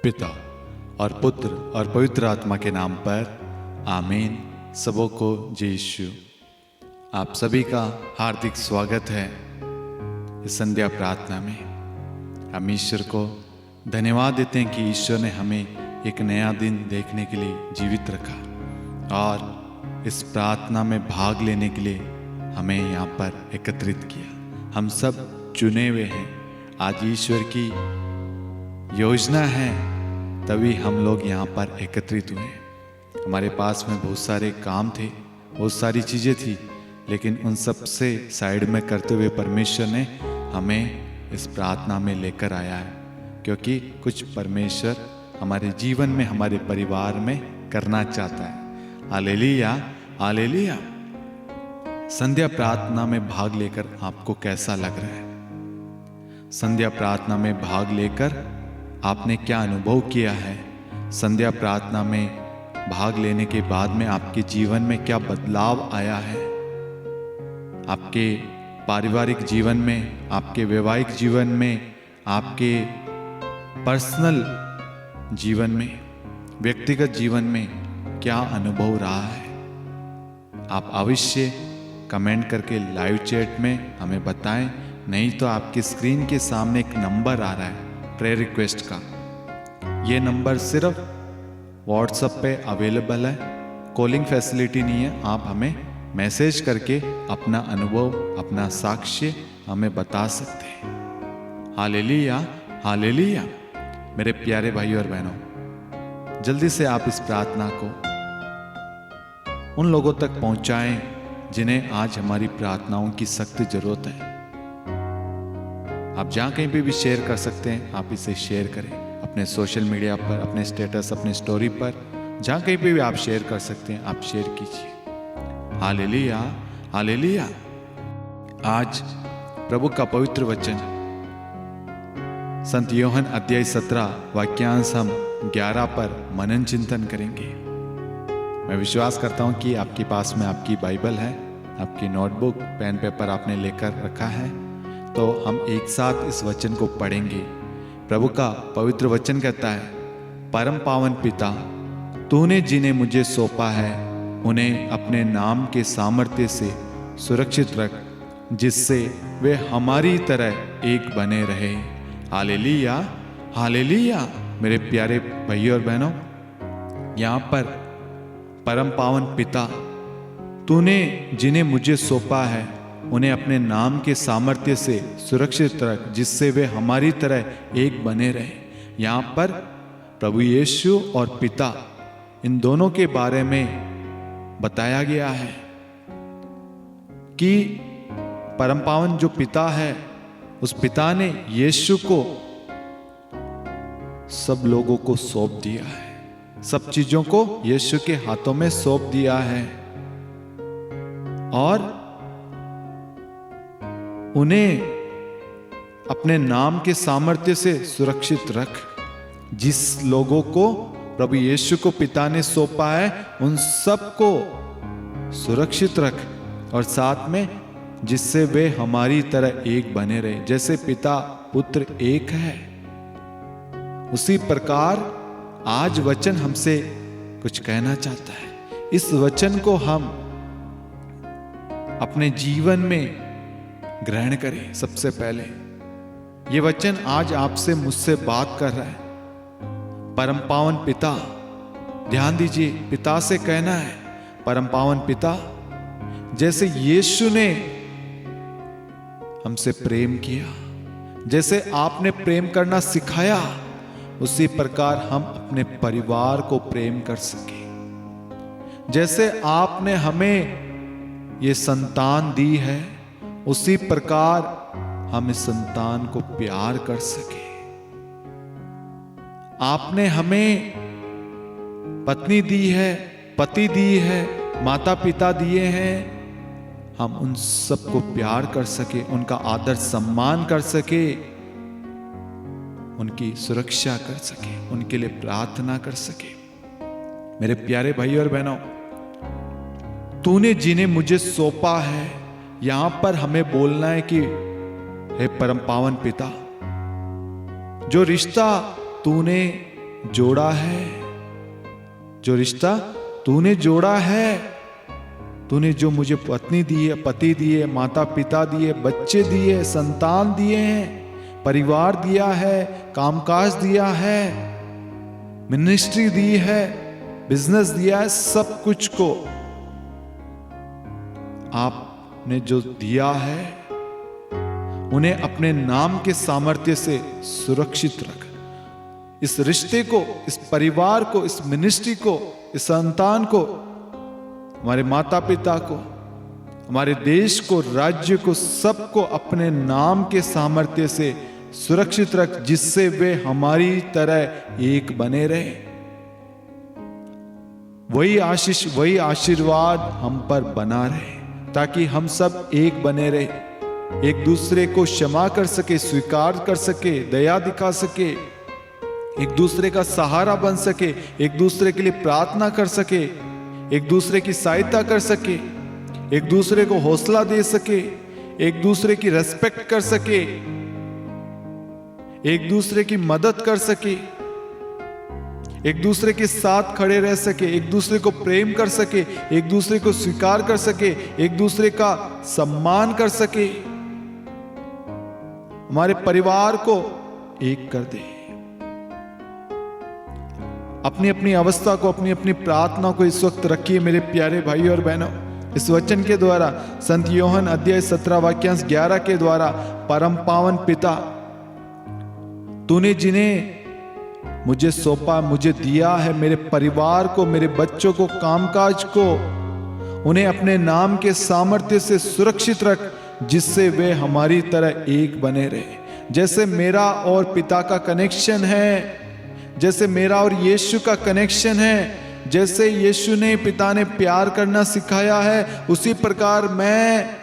पिता और पुत्र और पवित्र आत्मा के नाम पर आमीन। सबों को जय यीशु। आप सभी का हार्दिक स्वागत है इस संध्या प्रार्थना में। हम ईश्वर को धन्यवाद देते हैं कि ईश्वर ने हमें एक नया दिन देखने के लिए जीवित रखा और इस प्रार्थना में भाग लेने के लिए हमें यहाँ पर एकत्रित किया। हम सब चुने हुए हैं। आज ईश्वर की योजना है तभी हम लोग यहाँ पर एकत्रित हुए। हमारे पास में बहुत सारे काम थे, बहुत सारी चीज़ें थी, लेकिन उन सब से साइड में करते हुए परमेश्वर ने हमें इस प्रार्थना में लेकर आया है, क्योंकि कुछ परमेश्वर हमारे जीवन में, हमारे परिवार में करना चाहता है। Hallelujah, hallelujah. संध्या प्रार्थना में भाग लेकर आपको कैसा लग रहा है? संध्या प्रार्थना में भाग लेकर आपने क्या अनुभव किया है? संध्या प्रार्थना में भाग लेने के बाद में आपके जीवन में क्या बदलाव आया है? आपके पारिवारिक जीवन में, आपके वैवाहिक जीवन में, आपके पर्सनल जीवन में, व्यक्तिगत जीवन में क्या अनुभव रहा है? आप अवश्य कमेंट करके लाइव चैट में हमें बताएं। नहीं तो आपकी स्क्रीन के सामने एक नंबर आ रहा है प्रेयर रिक्वेस्ट का। ये नंबर सिर्फ व्हाट्सएप पे अवेलेबल है, कॉलिंग फैसिलिटी नहीं है। आप हमें मैसेज करके अपना अनुभव, अपना साक्ष्य हमें बता सकते हैं। Hallelujah, hallelujah. मेरे प्यारे भाई और बहनों, जल्दी से आप इस प्रार्थना को उन लोगों तक पहुंचाएं जिन्हें आज हमारी प्रार्थनाओं की सख्त जरूरत है। आप जहां कहीं पे भी शेयर कर सकते हैं, आप इसे शेयर करें अपने सोशल मीडिया पर, अपने स्टेटस, अपने स्टोरी पर, जहां कहीं पे भी आप शेयर कर सकते हैं, आप शेयर कीजिए। Hallelujah, hallelujah. आज प्रभु का पवित्र वचन संत यूहन्ना अध्याय 17 वाक्यांश हम 11 पर मनन चिंतन करेंगे। मैं विश्वास करता हूं कि आपके पास में आपकी बाइबल है, आपकी नोटबुक, पेन पेपर आपने लेकर रखा है, तो हम एक साथ इस वचन को पढ़ेंगे। प्रभु का पवित्र वचन कहता है, परम पावन पिता, तूने जिन्हें मुझे सौंपा है उन्हें अपने नाम के सामर्थ्य से सुरक्षित रख, जिससे वे हमारी तरह एक बने रहे। Hallelujah, hallelujah. मेरे प्यारे भाइयों और बहनों, यहाँ पर परम पावन पिता, तूने जिन्हें मुझे सौंपा है उन्हें अपने नाम के सामर्थ्य से सुरक्षित रख, जिससे वे हमारी तरह एक बने रहे। यहाँ पर प्रभु यीशु और पिता, इन दोनों के बारे में बताया गया है कि परम पावन जो पिता है, उस पिता ने यीशु को सब लोगों को सौंप दिया है, सब चीजों को यीशु के हाथों में सौंप दिया है और उन्हें अपने नाम के सामर्थ्य से सुरक्षित रख। जिस लोगों को प्रभु यीशु को पिता ने सौंपा है उन सब को सुरक्षित रख, और साथ में जिससे वे हमारी तरह एक बने रहे। जैसे पिता पुत्र एक है, उसी प्रकार आज वचन हमसे कुछ कहना चाहता है। इस वचन को हम अपने जीवन में ग्रहण करें। सबसे पहले ये वचन आज आपसे, मुझसे बात कर रहा है। परम पावन पिता, ध्यान दीजिए, पिता से कहना है, परम पावन पिता, जैसे यीशु ने हमसे प्रेम किया, जैसे आपने प्रेम करना सिखाया, उसी प्रकार हम अपने परिवार को प्रेम कर सके। जैसे आपने हमें ये संतान दी है, उसी प्रकार हम इस संतान को प्यार कर सके। आपने हमें पत्नी दी है, पति दी है, माता पिता दिए हैं, हम उन सबको प्यार कर सके, उनका आदर सम्मान कर सके, उनकी सुरक्षा कर सके, उनके लिए प्रार्थना कर सके। मेरे प्यारे भाई और बहनों, तूने जिन्हें मुझे सौंपा है, यहां पर हमें बोलना है कि हे परम पावन पिता, जो रिश्ता तूने जोड़ा है, जो रिश्ता तूने जोड़ा है, तूने जो मुझे पत्नी दी है, पति दिए, माता पिता दिए, बच्चे दिए, संतान दिए हैं, परिवार दिया है, कामकाज दिया है, मिनिस्ट्री दी है, बिजनेस दिया है, सब कुछ को आपने जो दिया है उन्हें अपने नाम के सामर्थ्य से सुरक्षित रख। इस रिश्ते को, इस परिवार को, इस मिनिस्ट्री को, इस संतान को, हमारे माता पिता को, हमारे देश को, राज्य को, सबको अपने नाम के सामर्थ्य से सुरक्षित रख, जिससे वे हमारी तरह एक बने रहे। वही आशीष, वही आशीर्वाद हम पर बना रहे, ताकि हम सब एक बने रहे, एक दूसरे को क्षमा कर सके, स्वीकार कर सके, दया दिखा सके, एक दूसरे का सहारा बन सके, एक दूसरे के लिए प्रार्थना कर सके, एक दूसरे की सहायता कर सके, एक दूसरे को हौसला दे सके, एक दूसरे की रेस्पेक्ट कर सके, एक दूसरे की मदद कर सके, एक दूसरे के साथ खड़े रह सके, एक दूसरे को प्रेम कर सके, एक दूसरे को स्वीकार कर सके, एक दूसरे का सम्मान कर सके, हमारे परिवार को एक कर दे। अपनी अपनी अवस्था को, अपनी अपनी प्रार्थना को इस वक्त रखिए मेरे प्यारे भाई और बहनों। इस वचन के द्वारा संत योहन अध्याय 17 वाक्यांश 11 के द्वारा परम पावन पिता, तूने जिन्हें मुझे सौंपा, मुझे दिया है, मेरे परिवार को, मेरे बच्चों को, कामकाज को, उन्हें अपने नाम के सामर्थ्य से सुरक्षित रख, जिससे वे हमारी तरह एक बने रहे। जैसे मेरा और पिता का कनेक्शन है, जैसे मेरा और यीशु का कनेक्शन है, जैसे यीशु ने, पिता ने प्यार करना सिखाया है, उसी प्रकार मैं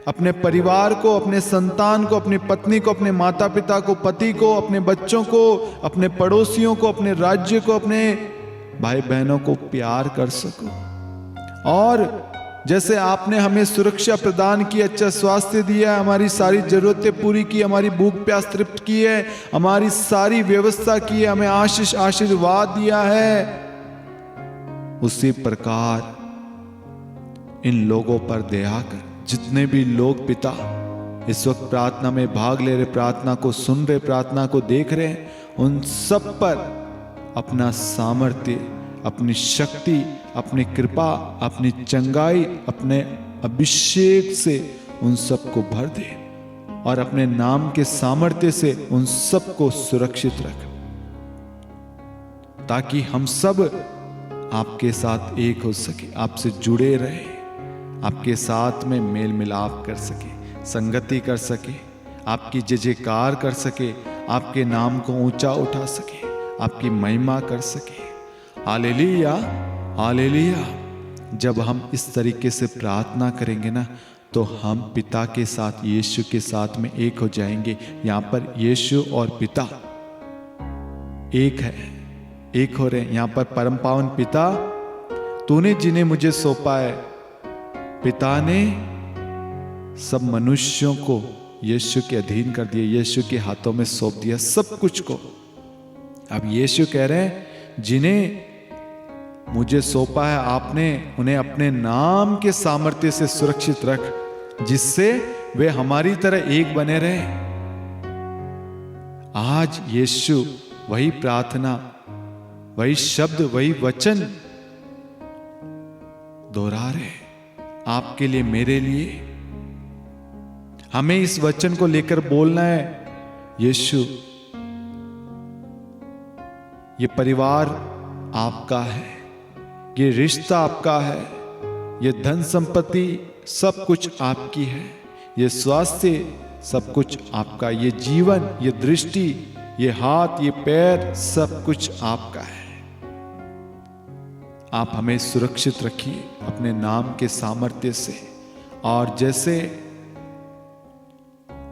अपने परिवार को, अपने संतान को, अपनी पत्नी को, अपने माता पिता को, पति को, अपने बच्चों को, अपने पड़ोसियों को, अपने राज्य को, अपने भाई बहनों को प्यार कर सकूं। और जैसे आपने हमें सुरक्षा प्रदान की, अच्छा स्वास्थ्य दिया, हमारी सारी जरूरतें पूरी की, हमारी भूख प्यास तृप्त की है, हमारी सारी व्यवस्था की है, हमें आशीर्वाद दिया है, उसी प्रकार इन लोगों पर दया कर। जितने भी लोग पिता इस वक्त प्रार्थना में भाग ले रहे, प्रार्थना को सुन रहे, प्रार्थना को देख रहे हैं, उन सब पर अपना सामर्थ्य, अपनी शक्ति, अपनी कृपा, अपनी चंगाई, अपने अभिषेक से उन सबको भर दे और अपने नाम के सामर्थ्य से उन सबको सुरक्षित रख, ताकि हम सब आपके साथ एक हो सके, आपसे जुड़े रहे, आपके साथ में मेल मिलाप कर सके, संगति कर सके, आपकी जय जयकार कर सके, आपके नाम को ऊंचा उठा सके, आपकी महिमा कर सके। Hallelujah, hallelujah. जब हम इस तरीके से प्रार्थना करेंगे ना, तो हम पिता के साथ, यीशु के साथ में एक हो जाएंगे। यहाँ पर यीशु और पिता एक है, एक हो रहे हैं। यहाँ पर परम पावन पिता, तूने जिन्हें मुझे सौंपा है, पिता ने सब मनुष्यों को यीशु के अधीन कर दिया, यीशु के हाथों में सौंप दिया सब कुछ को। अब यीशु कह रहे हैं, जिन्हें मुझे सौंपा है आपने, उन्हें अपने नाम के सामर्थ्य से सुरक्षित रख, जिससे वे हमारी तरह एक बने रहे। आज यीशु वही प्रार्थना, वही शब्द, वही वचन दोहरा रहे आपके लिए, मेरे लिए। हमें इस वचन को लेकर बोलना है, यीशु ये परिवार आपका है, ये रिश्ता आपका है, ये धन संपत्ति सब कुछ आपकी है, ये स्वास्थ्य सब कुछ आपका, ये जीवन, ये दृष्टि, ये हाथ, ये पैर सब कुछ आपका है। आप हमें सुरक्षित रखिए अपने नाम के सामर्थ्य से, और जैसे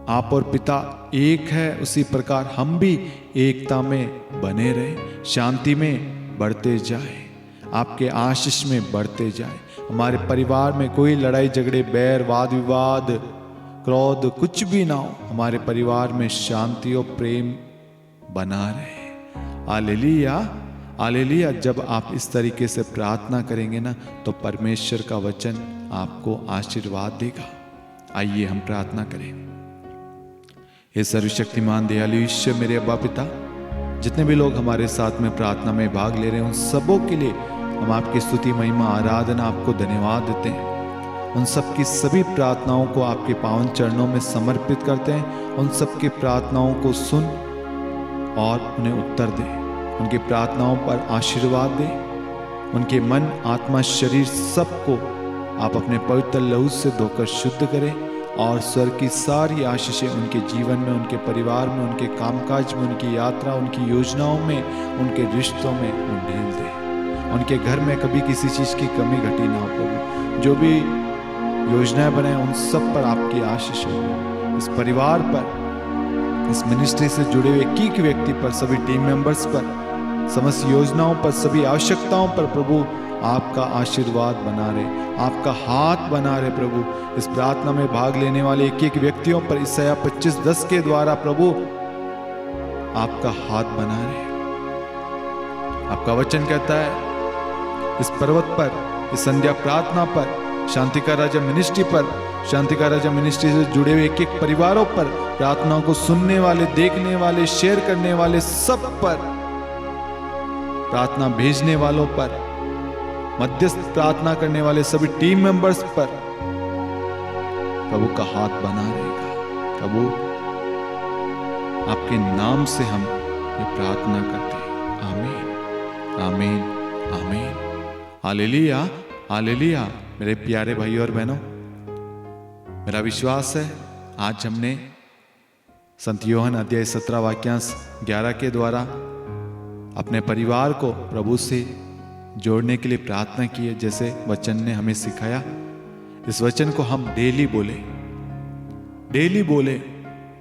आप और पिता एक है, उसी प्रकार हम भी एकता में बने रहे, शांति में बढ़ते जाए, आपके आशीष में बढ़ते जाए। हमारे परिवार में कोई लड़ाई झगड़े, बैर, वाद विवाद, क्रोध कुछ भी ना हो। हमारे परिवार में शांति और प्रेम बना रहे। Hallelujah, hallelujah. जब आप इस तरीके से प्रार्थना करेंगे ना, तो परमेश्वर का वचन आपको आशीर्वाद देगा। आइए हम प्रार्थना करें। हे सर्वशक्तिमान दयालु ईश्वर, मेरे अब्बा पिता, जितने भी लोग हमारे साथ में प्रार्थना में भाग ले रहे हैं, उन सबों के लिए हम आपकी स्तुति, महिमा, आराधना, आपको धन्यवाद देते हैं। उन सब की सभी प्रार्थनाओं को आपके पावन चरणों में समर्पित करते हैं। उन सब की प्रार्थनाओं को सुन और उन्हें उत्तर दे। उनकी प्रार्थनाओं पर आशीर्वाद दे। उनके मन, आत्मा, शरीर सबको आप अपने पवित्र लहू से धोकर शुद्ध करें और स्वर्ग की सारी आशीषें उनके जीवन में, उनके परिवार में, उनके कामकाज में, उनकी यात्रा, उनकी योजनाओं में, उनके रिश्तों में उंडेल दे। उनके घर में कभी किसी चीज़ की कमी घटी ना हो प्रभु। जो भी योजनाएं बनाए उन सब पर आपकी आशीष हो। इस परिवार पर, इस मिनिस्ट्री से जुड़े हुए एक व्यक्ति पर, सभी टीम मेंबर्स पर, समस्त योजनाओं पर, सभी आवश्यकताओं पर प्रभु आपका आशीर्वाद बना रहे, आपका हाथ बना रहे प्रभु। इस प्रार्थना में भाग लेने वाले एक एक व्यक्तियों पर यशायाह 25:10 के द्वारा प्रभु आपका हाथ बना रहे। आपका वचन कहता है, इस पर्वत पर, इस संध्या प्रार्थना पर, शांति का राजा मिनिस्ट्री पर, शांति का राजा मिनिस्ट्री से जुड़े हुए एक एक परिवारों पर, प्रार्थनाओं को सुनने वाले, देखने वाले, शेयर करने वाले सब पर, प्रार्थना भेजने वालों पर, मध्यस्थ प्रार्थना करने वाले सभी टीम मेंबर्स पर प्रभु का हाथ बना रहेगा। प्रभु आपके नाम से हम ये प्रार्थना करते हैं। आमीन, आमीन, आमीन। Hallelujah, hallelujah. मेरे प्यारे भाइयों और बहनों, मेरा विश्वास है आज हमने संत यूहन्ना अध्याय 17 वाक्यांश 11 के द्वारा अपने परिवार को प्रभु से जोड़ने के लिए प्रार्थना की है। जैसे वचन ने हमें सिखाया, इस वचन को हम डेली बोले, डेली बोले।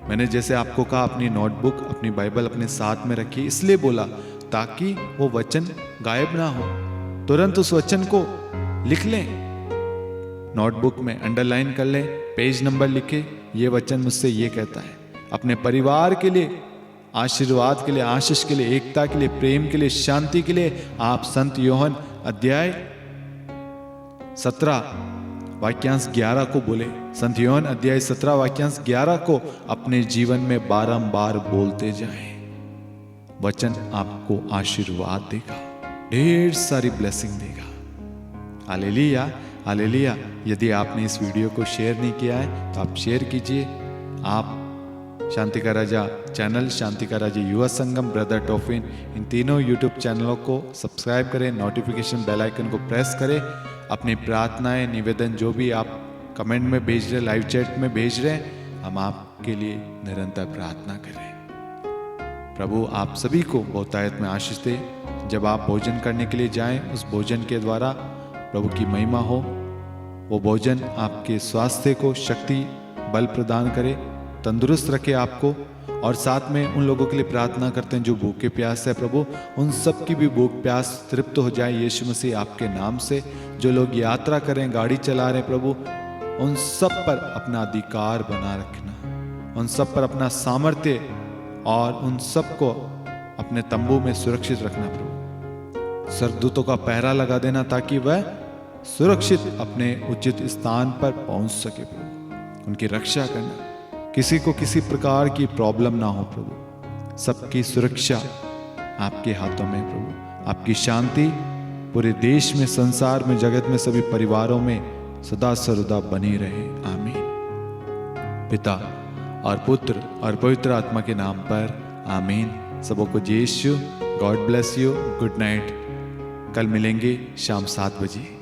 मैंने जैसे आपको कहा, अपनी नोटबुक, अपनी बाइबल अपने साथ में रखिए। इसलिए बोला ताकि वो वचन गायब ना हो। तुरंत उस वचन को लिख लें, नोटबुक में अंडरलाइन कर लें, पेज नंबर लिखे, ये वचन मुझसे ये कहता है। अपने परिवार के लिए, आशीर्वाद के लिए, आशीष के लिए, एकता के लिए, प्रेम के लिए, शांति के लिए आप संत यूहन्ना अध्याय 17 वाक्यांश 11 को बोले। संत यूहन्ना अध्याय 17 वाक्यांश 11 को अपने जीवन में बारंबार बोलते जाएं। वचन आपको आशीर्वाद देगा, ढेर सारी ब्लेसिंग देगा। Hallelujah, hallelujah. यदि आपने इस वीडियो को शेयर नहीं किया है तो आप शेयर कीजिए। आप शांति का राजा चैनल, शांति का राजा युवा संगम, ब्रदर टॉफिन, इन तीनों यूट्यूब चैनलों को सब्सक्राइब करें, नोटिफिकेशन बेल आइकन को प्रेस करें। अपनी प्रार्थनाएं, निवेदन जो भी आप कमेंट में भेज रहे, लाइव चैट में भेज रहे हैं, हम आपके लिए निरंतर प्रार्थना करें। प्रभु आप सभी को बहुतायत में आशीष दे। जब आप भोजन करने के लिए जाएं, उस भोजन के द्वारा प्रभु की महिमा हो। वो भोजन आपके स्वास्थ्य को शक्ति, बल प्रदान करे, तंदुरुस्त रखे आपको। और साथ में उन लोगों के लिए प्रार्थना करते हैं जो भूखे प्यास है प्रभु, उन सब की भी भूख प्यास तृप्त हो जाए यीशु मसीह आपके नाम से। जो लोग यात्रा करें, गाड़ी चला रहे प्रभु, उन सब पर अपना अधिकार बना रखना, उन सब पर अपना सामर्थ्य और उन सब को अपने तंबू में सुरक्षित रखना प्रभु। सरदूतों का पहरा लगा देना ताकि वह सुरक्षित अपने उचित स्थान पर पहुंच सके प्रभु। उनकी रक्षा करना, किसी को किसी प्रकार की प्रॉब्लम ना हो प्रभु। सबकी सुरक्षा आपके हाथों में प्रभु। आपकी शांति पूरे देश में, संसार में, जगत में, सभी परिवारों में सदा सर्वदा बनी रहे। आमीन। पिता और पुत्र और पवित्र आत्मा के नाम पर आमीन। सबों को जय यीशु। God bless you. Good night. कल मिलेंगे शाम 7 बजे।